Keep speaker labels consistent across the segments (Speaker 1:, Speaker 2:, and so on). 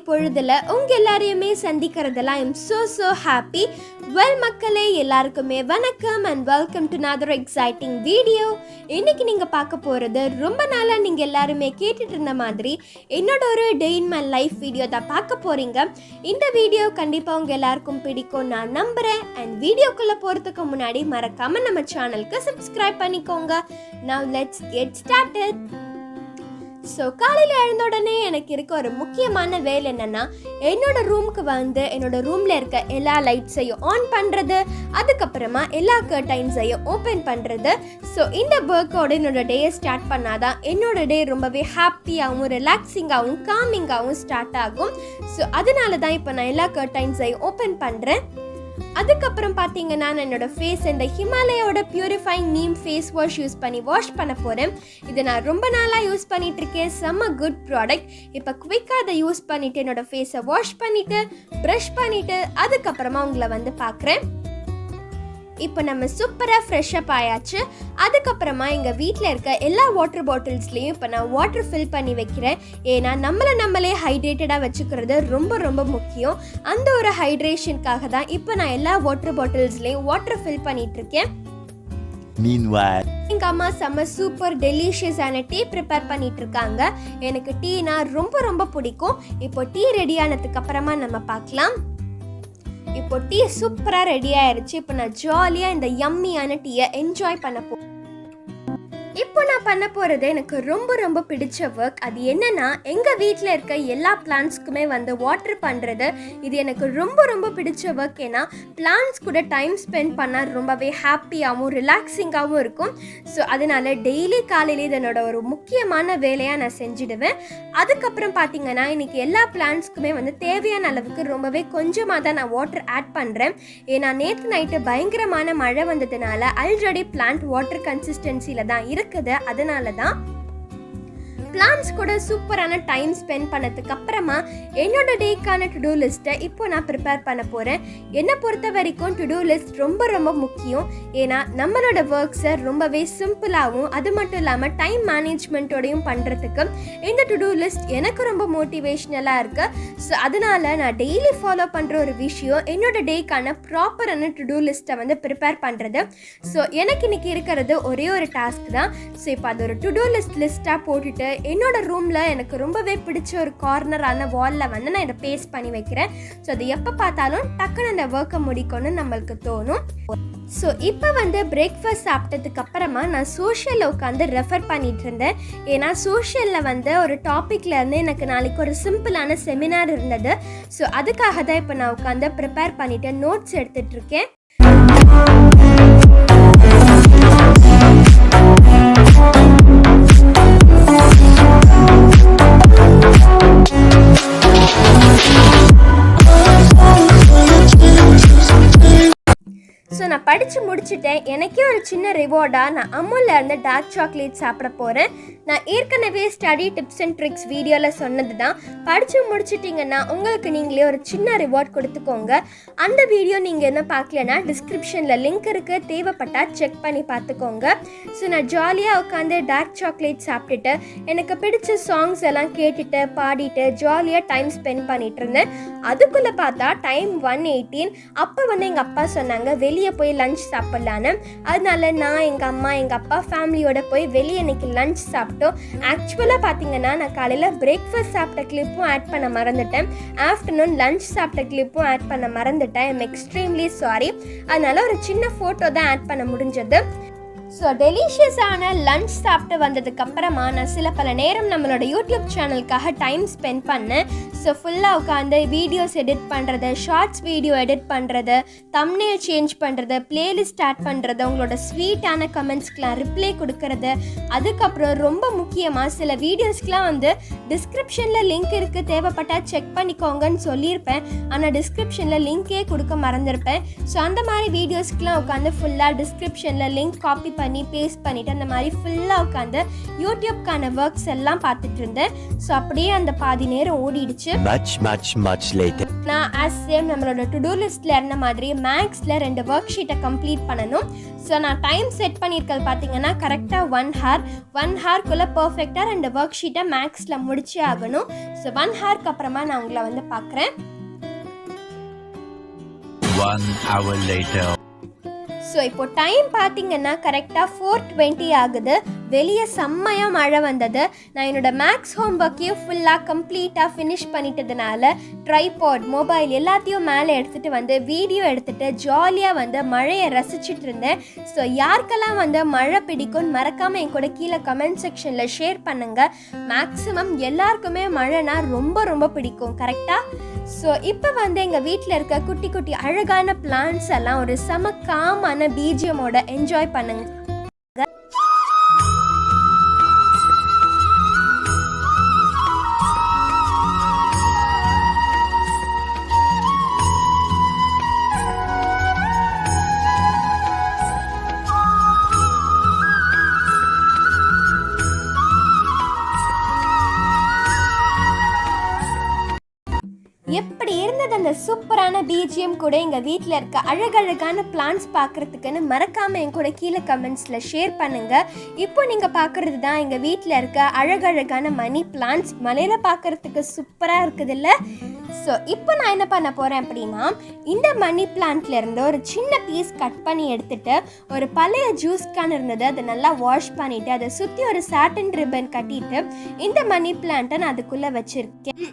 Speaker 1: பொழுதுல உங்க எல்லாரையுமே சந்திக்கிறதுல I am so happy. Well மக்களே, எல்லாருக்குமே வணக்கம் and welcome to another exciting video. இன்னைக்கு நீங்க பார்க்க போறது ரொம்ப நாளா நீங்க எல்லாருமே கேட்டுட்டு இருந்த மாதிரி என்னோட ஒரு டே இன் மை லைஃப் வீடியோ தான் பார்க்க போறீங்க. இந்த வீடியோ கண்டிப்பா உங்க எல்லாருக்கும் பிடிக்கும் நான் நம்புறேன். அண்ட் வீடியோக்குள்ள போறதுக்கு முன்னாடி மறக்காம நம்ம சேனலுக்கு சப்ஸ்கிரைப் பண்ணிக்கோங்க. Now let's get started. So காலையில் எழுந்த உடனே எனக்கு இருக்க ஒரு முக்கியமான வேலை என்னென்னா, என்னோட ரூமுக்கு வந்து என்னோட ரூமில் இருக்க எல்லா லைட்ஸையும் ஆன் பண்ணுறது, அதுக்கப்புறமா எல்லா கர்டைன்ஸையும் ஓப்பன் பண்ணுறது. ஸோ இந்த ஒர்க்கோட என்னோட டேயை ஸ்டார்ட் பண்ணாதான் என்னோட டே ரொம்பவே ஹாப்பியாகவும் ரிலாக்ஸிங்காகவும் காமிங்காகவும் ஸ்டார்ட் ஆகும். ஸோ அதனால தான் இப்போ நான் எல்லா கர்டைன்ஸையும் ஓப்பன் பண்ணுறேன். அதுக்கப்புறம் பார்த்தீங்கன்னா நான் என்னோட ஃபேஸ் இந்த ஹிமாலயோட purifying neem face wash use பண்ணி வாஷ் பண்ண போகிறேன். இதை நான் ரொம்ப நாளாக யூஸ் பண்ணிட்டு இருக்கேன். செம்ம குட் ப்ராடக்ட். இப்போ குவிக்காக அதை யூஸ் பண்ணிவிட்டு என்னோட ஃபேஸை வாஷ் பண்ணிவிட்டு ப்ரஷ் பண்ணிவிட்டு அதுக்கப்புறமா உங்களை வந்து பார்க்குறேன். இப்போ நம்ம சூப்பராக ஃப்ரெஷ்அப் ஆயாச்சு. அதுக்கப்புறமா எங்கள் வீட்டில் இருக்க எல்லா வாட்டர் பாட்டில்ஸ்லேயும் இப்போ நான் வாட்டர் ஃபில் பண்ணி வைக்கிறேன். ஏன்னா நம்மளே ஹைட்ரேட்டடாக வச்சுக்கிறது ரொம்ப ரொம்ப முக்கியம். அந்த ஒரு ஹைட்ரேஷனுக்காக தான் இப்போ நான் எல்லா வாட்டர் பாட்டில்ஸ்லேயும் வாட்டர் ஃபில் பண்ணிகிட்ருக்கேன். எங்கள் அம்மா செம்ம சூப்பர் டெலிஷியஸான டீ ப்ரிப்பேர் பண்ணிட்டு இருக்காங்க. எனக்கு டீனா ரொம்ப ரொம்ப பிடிக்கும். இப்போ டீ ரெடி ஆனதுக்கு அப்புறமா நம்ம பார்க்கலாம். இப்போ டீ சூப்பராக ரெடி ஆயிடுச்சு. இப்போ நான் ஜாலியாக இந்த யம்மியான டீயை என்ஜாய் பண்ண போகிறேன். இப்போ நான் பண்ண போகிறது எனக்கு ரொம்ப ரொம்ப பிடிச்ச ஒர்க். அது என்னன்னா, எங்கள் வீட்டில் இருக்க எல்லா பிளான்ட்ஸ்க்குமே வந்து வாட்டர் பண்ணுறது. இது எனக்கு ரொம்ப ரொம்ப பிடிச்ச ஒர்க். ஏன்னா பிளான்ட்ஸ் கூட டைம் ஸ்பெண்ட் பண்ணால் ரொம்பவே ஹாப்பியாகவும் ரிலாக்ஸிங்காகவும் இருக்கும். ஸோ அதனால் டெய்லி காலையில் இது என்னோட ஒரு முக்கியமான வேலையாக நான் செஞ்சுடுவேன். அதுக்கப்புறம் பார்த்தீங்கன்னா இன்றைக்கி எல்லா பிளான்ட்ஸ்க்குமே வந்து தேவையான அளவுக்கு ரொம்பவே கொஞ்சமாக தான் நான் வாட்டர் ஆட் பண்ணுறேன். ஏன்னா நேற்று நைட்டு பயங்கரமான மழை வந்ததுனால ஆல்ரெடி பிளான்ட் வாட்டர் கன்சிஸ்டன்சியில் தான் இருக்குது. அதனால தான் பிளான்ஸ் கூட சூப்பரான டைம் ஸ்பெண்ட் பண்ணதுக்கு அப்புறமா என்னோட டேக்கான டு டூ லிஸ்ட்டை இப்போ நான் ப்ரிப்பேர் பண்ண போகிறேன். என்னை பொறுத்த வரைக்கும் டு டூ லிஸ்ட் ரொம்ப ரொம்ப முக்கியம். ஏன்னா நம்மளோட ஒர்க்ஸை ரொம்பவே சிம்பிளாகவும் அது மட்டும் இல்லாமல் டைம் மேனேஜ்மெண்ட்டோடையும் பண்ணுறதுக்கு இந்த டு டூ லிஸ்ட் எனக்கு ரொம்ப மோட்டிவேஷ்னலாக இருக்குது. ஸோ அதனால் நான் டெய்லி ஃபாலோ பண்ணுற ஒரு விஷயம் என்னோட டேக்கான ப்ராப்பரான டு டூ லிஸ்ட்டை வந்து ப்ரிப்பேர் பண்ணுறது. ஸோ எனக்கு இன்றைக்கி இருக்கிறது ஒரே ஒரு டாஸ்க் தான். ஸோ இப்போ அது ஒரு டு டூ லிஸ்ட்டாக போட்டுட்டு என்னோட ரூமில் எனக்கு ரொம்பவே பிடிச்ச ஒரு கார்னரான வாலில் வந்து நான் இதை பேஸ்ட் பண்ணி வைக்கிறேன். ஸோ அது எப்போ பார்த்தாலும் டக்குன்னு அந்த ஒர்க்கை முடிக்கணும்னு நம்மளுக்கு தோணும். ஸோ இப்போ வந்து பிரேக்ஃபாஸ்ட் சாப்பிட்டதுக்கு அப்புறமா நான் சோஷியலில் உட்காந்து ரெஃபர் பண்ணிகிட்டு இருந்தேன். ஏன்னா சோஷியலில் வந்து ஒரு டாப்பிக்கில் இருந்து எனக்கு நாளைக்கு ஒரு சிம்பிளான செமினார் இருந்தது. ஸோ அதுக்காக தான் இப்போ நான் உட்காந்து ப்ரிப்பேர் பண்ணிவிட்டு நோட்ஸ் எடுத்துகிட்டு இருக்கேன். ஸோ நான் படித்து முடிச்சுட்டேன். எனக்கே ஒரு சின்ன ரிவார்டாக நான் அமுல்ல இருந்து டார்க் சாக்லேட் சாப்பிட போகிறேன். நான் ஏற்கனவே ஸ்டடி டிப்ஸ் அண்ட் ட்ரிக்ஸ் வீடியோவில் சொன்னது தான். படித்து முடிச்சிட்டிங்கன்னா உங்களுக்கு நீங்களே ஒரு சின்ன ரிவார்ட் கொடுத்துக்கோங்க. அந்த வீடியோ நீங்கள் என்ன பார்க்கலன்னா டிஸ்கிரிப்ஷனில் லிங்க் இருக்குது, தேவைப்பட்டால் செக் பண்ணி பார்த்துக்கோங்க. ஸோ நான் ஜாலியாக உட்காந்து டார்க் சாக்லேட் சாப்பிட்டுட்டு எனக்கு பிடிச்ச சாங்ஸ் எல்லாம் கேட்டுட்டு பாடிட்டு ஜாலியாக டைம் ஸ்பெண்ட் பண்ணிகிட்டு இருந்தேன். அதுக்குள்ளே பார்த்தா டைம் 1:18. அப்போ வந்து எங்கள் அப்பா சொன்னாங்க வெளியே போய் லஞ்ச் சாப்பிட்லான்னு. அதனால நான் எங்கள் அம்மா எங்கள் அப்பா ஃபேமிலியோட போய் வெளியே இன்னைக்கு லஞ்ச் சாப்பிட்டோம். ஆக்சுவலாக பார்த்தீங்கன்னா நான் காலையில் பிரேக்ஃபாஸ்ட் சாப்பிட்ட கிளிப்பும் ஆட் பண்ண மறந்துட்டேன். ஆஃப்டர்நூன் லஞ்ச் சாப்பிட்ட கிளிப்பும் ஆட் பண்ண மறந்துட்டேன். I am extremely sorry. அதனால ஒரு சின்ன ஃபோட்டோ தான் ஆட் பண்ண முடிஞ்சது. ஸோ டெலிஷியஸான லன்ச் சாப்பிட்டு வந்ததுக்கப்புறமா நான் சில பல நேரம் நம்மளோட யூடியூப் சேனலுக்காக டைம் ஸ்பெண்ட் பண்ணேன். ஸோ ஃபுல்லாக உட்காந்து வீடியோஸ் எடிட் பண்ணுறது, ஷார்ட்ஸ் வீடியோ எடிட் பண்ணுறது, தம்ப்நெயில் சேஞ்ச் பண்ணுறது, பிளேலிஸ்ட் ஆட் பண்ணுறது, உங்களோட ஸ்வீட்டான கமெண்ட்ஸ்க்கெலாம் ரிப்ளை கொடுக்கறது. அதுக்கப்புறம் ரொம்ப முக்கியமாக சில வீடியோஸ்க்கெலாம் வந்து டிஸ்கிரிப்ஷனில் லிங்க் இருக்குது, தேவைப்பட்டால் செக் பண்ணிக்கோங்கன்னு சொல்லியிருப்பேன். ஆனால் டிஸ்கிரிப்ஷனில் லிங்க்கே கொடுக்க மறந்துருப்பேன். ஸோ அந்த மாதிரி வீடியோஸ்க்கெலாம் உட்காந்து ஃபுல்லாக டிஸ்கிரிப்ஷனில் லிங்க் காப்பி பண்ணி பேஸ்ட் பண்ணிவிட்டு அந்த மாதிரி ஃபுல்லாக உட்காந்து யூடியூப்கான ஒர்க்ஸ் எல்லாம் பார்த்துட்டு இருந்தேன். ஸோ அப்படியே அந்த பாதி நேரம் ஓடிடுச்சு.
Speaker 2: much later.
Speaker 1: நான் as same நம்மளோட டு டூ லிஸ்ட்ல இருந்த மாதிரி மேக்ஸ்ல 2 ஒர்க் ஷீட்டை கம்ப்ளீட் பண்ணணும். ஸோ நான் டைம் செட் பண்ணியிருக்கிறது பார்த்தீங்கன்னா கரெக்டாக 1 ஹார்க்குள்ளே பர்ஃபெக்டாக 2 ஒர்க் ஷீட்டை மேக்ஸில் முடிச்சே ஆகணும். ஸோ 1 ஹார்க்கு அப்புறமா நான் உங்களை வந்து பார்க்குறேன்.
Speaker 2: 1 hour later.
Speaker 1: ஸோ இப்போ டைம் பார்த்தீங்கன்னா கரெக்டாக 4:20 ஆகுது. வெளியே செம்மையாக மழை வந்தது. நான் என்னோடய மேக்ஸ் ஹோம் ஒர்க்கையும் ஃபுல்லாக கம்ப்ளீட்டாக ஃபினிஷ் பண்ணிட்டதுனால ட்ரைபாட் மொபைல் எல்லாத்தையும் மேலே எடுத்துகிட்டு வந்து வீடியோ எடுத்துகிட்டு ஜாலியாக வந்து மழையை ரசிச்சுட்டு இருந்தேன். ஸோ யாருக்கெல்லாம் வந்து மழை பிடிக்கும்னு மறக்காமல் என் கூட கீழே கமெண்ட் செக்ஷனில் ஷேர் பண்ணுங்கள். மேக்ஸிமம் எல்லாருக்குமே மழைனா ரொம்ப ரொம்ப பிடிக்கும், கரெக்டாக? ஸோ இப்போ வந்து எங்கள் வீட்டில் இருக்க குட்டி குட்டி அழகான பிளான்ட்ஸ் எல்லாம் ஒரு செம காமான பிஜிஎமோட என்ஜாய் பண்ணுங்க. எப்படி இருந்தது அந்த சூப்பரான பிஜிஎம் கூட எங்கள் வீட்டில் இருக்க அழகழகான பிளான்ஸ் பார்க்குறதுக்குன்னு மறக்காமல் என் கூட கீழே கமெண்ட்ஸில் ஷேர் பண்ணுங்கள். இப்போ நீங்கள் பார்க்குறது தான் எங்கள் வீட்டில் இருக்க அழகழகான மணி பிளான்ஸ். மலையில் பார்க்குறதுக்கு சூப்பராக இருக்குதுல்ல? ஸோ இப்போ நான் என்ன பண்ண போகிறேன் அப்படின்னா, இந்த மணி பிளான்ட்லேருந்து ஒரு சின்ன பீஸ் கட் பண்ணி எடுத்துகிட்டு ஒரு பழைய ஜூஸ் கேன் இருந்தது, அதை நல்லா வாஷ் பண்ணிவிட்டு அதை சுற்றி ஒரு சாட்டன் ரிப்பன் கட்டிட்டு இந்த மணி பிளான்ட்டை நான் அதுக்குள்ளே வச்சுருக்கேன்.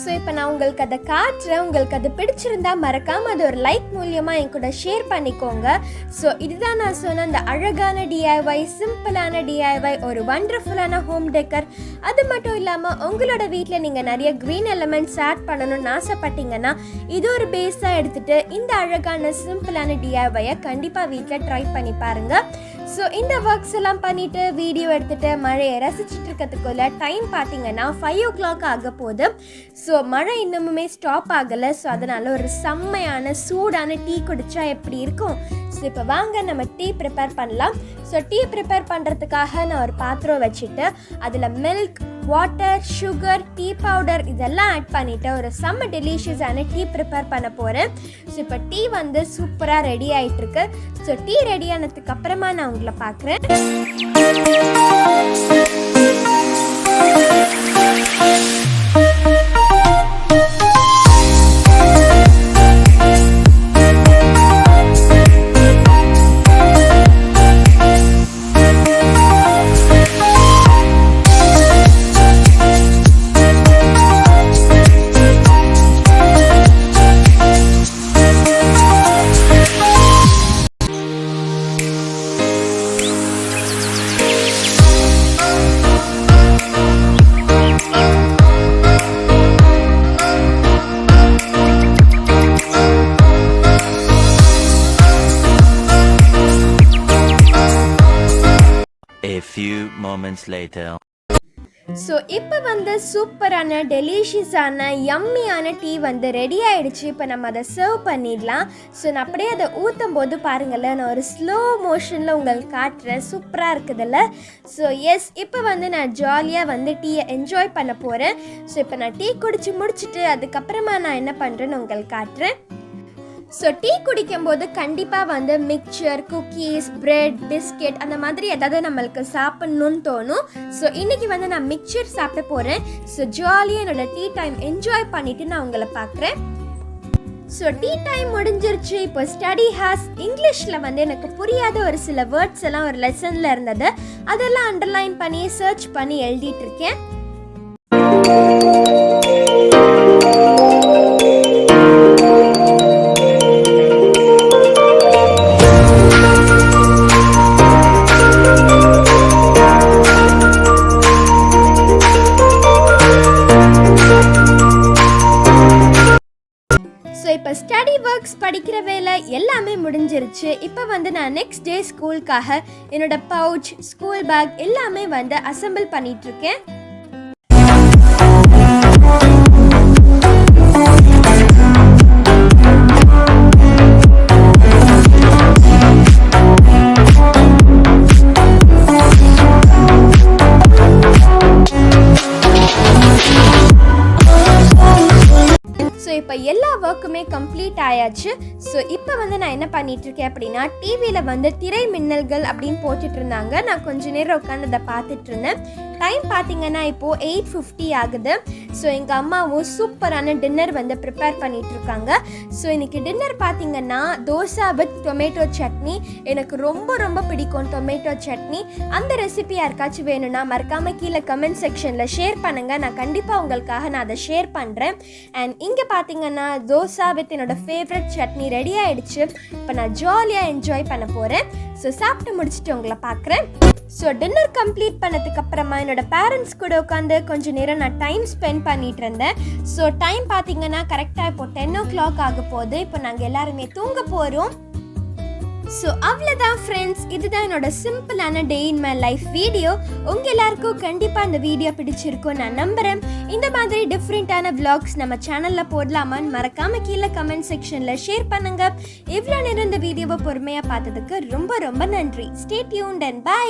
Speaker 1: ஸோ இப்போ நான் உங்களுக்கு அதை காட்டுறேன். உங்களுக்கு அது பிடிச்சிருந்தா மறக்காமல் அது ஒரு லைக் மூலியமாக என் கூட ஷேர் பண்ணிக்கோங்க. ஸோ இதுதான் நான் சொன்ன அந்த அழகான டிஐஒய், சிம்பிளான டிஐஒய், ஒரு வண்டர்ஃபுல்லான ஹோம் டெக்கர். அது மட்டும் இல்லாமல் உங்களோட வீட்டில் நீங்கள் நிறைய க்ரீன் எலிமெண்ட்ஸ் ஆட் பண்ணணும்னு ஆசைப்பட்டீங்கன்னா இது ஒரு பேஸாக எடுத்துகிட்டு இந்த அழகான சிம்பிளான டிஐஒயை கண்டிப்பாக வீட்டில் ட்ரை பண்ணி பாருங்கள். ஸோ இந்த ஒர்க்ஸ் எல்லாம் பண்ணிவிட்டு வீடியோ எடுத்துகிட்டு மழையை ரசிச்சுட்டு இருக்கிறதுக்குள்ள டைம் பார்த்தீங்கன்னா 5 o'clock ஆக போகுது. ஸோ மழை இன்னமுமே ஸ்டாப் ஆகலை. ஸோ அதனால் ஒரு செம்மையான சூடான டீ குடித்தா எப்படி இருக்கும்? ஸோ இப்போ வாங்க நம்ம டீ ப்ரிப்பேர் பண்ணலாம். ஸோ டீ ப்ரிப்பேர் பண்ணுறதுக்காக நான் ஒரு பாத்திரம் வச்சுட்டு அதில் milk, water, sugar, tea powder இதெல்லாம் ஆட் பண்ணிவிட்டு ஒரு செம்ம டெலிஷியஸான டீ ப்ரிப்பேர் பண்ண போகிறேன். ஸோ இப்போ டீ வந்து சூப்பராக ரெடி ஆகிட்டுருக்கு. ஸோ டீ ரெடி ஆனதுக்கு அப்புறமா நான் உங்களை பார்க்குறேன்.
Speaker 2: A few moments later.
Speaker 1: So இப்போ வந்து சூப்பரான டெலிஷியஸான யம்மியான டீ வந்து ரெடி ஆகிடுச்சு. இப்போ நம்ம அதை சர்வ் பண்ணிடலாம். ஸோ நான் அப்படியே அதை ஊற்றும் போது பாருங்களேன், நான் ஒரு ஸ்லோ மோஷனில் உங்களுக்கு காட்டுறேன். சூப்பராக இருக்குதுல்ல? ஸோ எஸ், இப்போ வந்து நான் ஜாலியாக வந்து டீயை என்ஜாய் பண்ண போகிறேன். ஸோ இப்போ நான் டீ குடிச்சு முடிச்சுட்டு அதுக்கப்புறமா நான் என்ன பண்ணுறேன்னு உங்களுக்கு காட்டுறேன். ஸோ டீ குடிக்கும்போது கண்டிப்பாக வந்து மிக்சர், குக்கீஸ், பிரெட், பிஸ்கெட் அந்த மாதிரி ஏதாவது நம்மளுக்கு சாப்பிட்ணுன்னு தோணும். ஸோ இன்றைக்கி வந்து நான் மிக்சர் சாப்பிட போகிறேன். ஸோ ஜாலியாக என்னோட டீ டைம் என்ஜாய் பண்ணிவிட்டு நான் உங்களை பார்க்குறேன். ஸோ டீ டைம் முடிஞ்சிருச்சு. இப்போ ஸ்டடி ஹாஸ் இங்கிலீஷில் வந்து எனக்கு புரியாத ஒரு சில வேர்ட்ஸ் எல்லாம் ஒரு லெசனில் இருந்தது, அதெல்லாம் அண்டர்லைன் பண்ணி சர்ச் பண்ணி எழுதிட்டுருக்கேன். இப்போ ஸ்டடி ஒர்க்ஸ் படிக்கிற வேலை எல்லாமே முடிஞ்சிருச்சு. இப்போ வந்து நான் நெக்ஸ்ட் டே ஸ்கூலுக்காக என்னோட பவுச், ஸ்கூல் பேக் எல்லாமே வந்து அசெம்பிள் பண்ணிகிட்ருக்கேன். டின்னருக்குமே கம்ப்ளீட் ஆயாச்சு. ஸோ இப்போ வந்து நான் என்ன பண்ணிகிட்ருக்கேன் அப்படின்னா, டிவியில் வந்து திரை மின்னல்கள் அப்படின்னு போட்டுட்டு இருந்தாங்க. நான் கொஞ்ச நேரம் உட்காந்து அதை பார்த்துட்டு இருந்தேன். டைம் பார்த்தீங்கன்னா இப்போது 8:50 ஆகுது. ஸோ எங்கள் அம்மாவும் சூப்பரான டின்னர் வந்து ப்ரிப்பேர் பண்ணிகிட்ருக்காங்க. ஸோ இன்றைக்கி டின்னர் பார்த்தீங்கன்னா தோசை வித் டொமேட்டோ சட்னி. எனக்கு ரொம்ப ரொம்ப பிடிக்கும் டொமேட்டோ சட்னி. அந்த ரெசிபி யாருக்காச்சும் வேணும்னா மறக்காமல் கீழே கமெண்ட் செக்ஷனில் ஷேர் பண்ணுங்கள். நான் கண்டிப்பாக உங்களுக்காக நான் அதை ஷேர் பண்ணுறேன். அண்ட் இங்கே பார்த்தீங்கன்னா தோசை வித் என்னோட ஃபேவரட் சட்னி ரெடி ஆகிடுச்சு. இப்போ நான் ஜாலியாக என்ஜாய் பண்ண போகிறேன். ஸோ சாப்பிட்டு முடிச்சுட்டு உங்களை பார்க்குறேன். ஸோ டின்னர் கம்ப்ளீட் பண்ணதுக்கு அப்புறமா என்னோட பேரண்ட்ஸ் கூட உட்காந்து கொஞ்சம் நேரம் நான் டைம் ஸ்பெண்ட் பண்ணிட்டு இருந்தேன். ஸோ டைம் பார்த்தீங்கன்னா கரெக்டாக இப்போ 10 o'clock ஆக போகுது. இப்போ நாங்கள் எல்லாருமே தூங்க போகிறோம். ஸோ அவ்வளோதான் ஃப்ரெண்ட்ஸ், இதுதான் என்னோட சிம்பிளான டே இன் மை லைஃப் வீடியோ. உங்கள் எல்லாருக்கும் கண்டிப்பாக இந்த வீடியோ பிடிச்சிருக்கும் நான் நம்புகிறேன். இந்த மாதிரி டிஃப்ரெண்ட்டான vlogs நம்ம சேனலில் போடலாமான்னு மறக்காமல் கீழே கமெண்ட் செக்ஷனில் ஷேர் பண்ணுங்கள். இவ்வளோ நேரம் இந்த வீடியோவை பொறுமையாக பார்த்ததுக்கு ரொம்ப ரொம்ப நன்றி. Stay tuned and by.